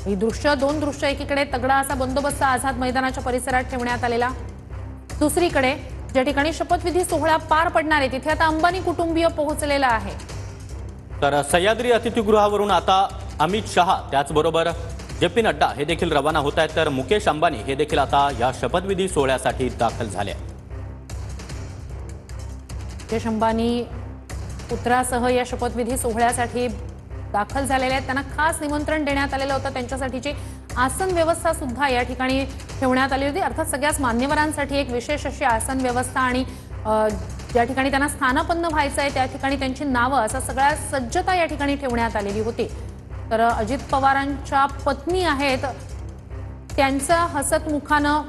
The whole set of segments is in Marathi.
ही दोन दृश्य एकीकडे तगडा असा बंदोबस्त आझाद मैदानाच्या परिसरात ठेवण्यात आलेला, दुसरीकडे ज्या ठिकाणी शपथविधी सोहळा पार पडणार आहे तिथे आता अंबानी कुटुंबीय पोहोचलेला आहे। तर सह्याद्री अतिथीगृहावरून आता अमित शहा त्याचबरोबर जे.पी. नड्डा हे देखील रवाना होत आहेत, तर मुकेश अंबानी हे देखील आता या शपथविधी सोहळ्यासाठी दाखल झाले आहेत। मुकेश अंबानी पुत्रासह या शपथविधी सोहळ्यासाठी दाखल झालेले आहेत। त्यांना खास निमंत्रण देण्यात आलेलं होतं। त्यांच्यासाठीची आसन व्यवस्था सुद्धा या ठिकाणी ठेवण्यात आली होती। अर्थात सगळ्याच मान्यवरांसाठी एक विशेष अशी आसन व्यवस्था आणि ज्या ठिकाणी त्यांना स्थानापन्न व्हायचं आहे त्या ठिकाणी त्यांची नावं असा सगळ्या सज्जता या ठिकाणी ठेवण्यात आलेली होती। तर अजित पवारांच्या पत्नी आहेत त्यांचा हसतमुखानं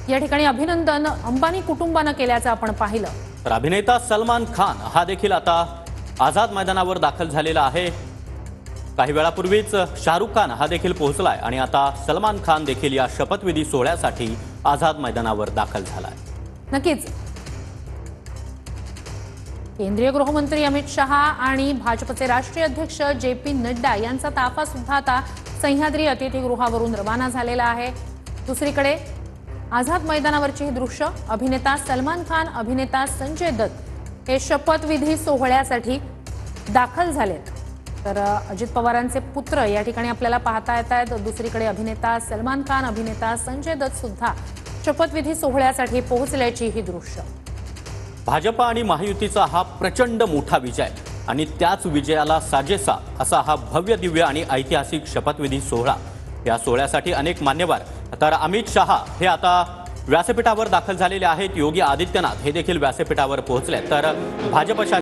या ठिकाणी अभिनंदन अंबानी कुटुंबानं केल्याचं आपण पाहिलं। तर अभिनेता सलमान खान हा देखील आता आझाद मैदानावर दाखल झालेला आहे। काही वेळापूर्वीच शाहरुख खान हा देखील पोहोचलाय आणि आता सलमान खान देखील या शपथविधी सोहळ्यासाठी आझाद मैदानावर दाखल झालाय। नक्कीच केंद्रीय गृहमंत्री अमित शहा आणि भाजपचे राष्ट्रीय अध्यक्ष जे.पी. नड्डा यांचा ताफा सुद्धा आता सह्याद्री अतिथीगृहावरून रवाना झालेला आहे। दुसरीकडे आझाद मैदानावरची ही दृश्य अभिनेता सलमान खान, अभिनेता संजय दत्त हे शपथविधी सोहळ्यासाठी दाखल झालेत। तर अजित पवारांचे पुत्र या ठिकाणी आपल्याला पाहता येत आहेत। दुसरीकडे अभिनेता सलमान खान, अभिनेता संजय दत्त सुद्धा शपथविधी सोहळ्यासाठी पोहोचल्याची ही दृश्य। भाजप आणि महायुतीचा हा प्रचंड मोठा विजय आणि त्याच विजयाला साजेसा असा हा भव्य दिव्य आणि ऐतिहासिक शपथविधी सोहळा। या सोहळ्यासाठी अनेक मान्यवर तर अमित शहा हे आता व्यासपीठावर दाखल झालेले आहेत। योगी आदित्यनाथ हे देखील व्यासपीठावर पोहोचले। तर भाजपच्या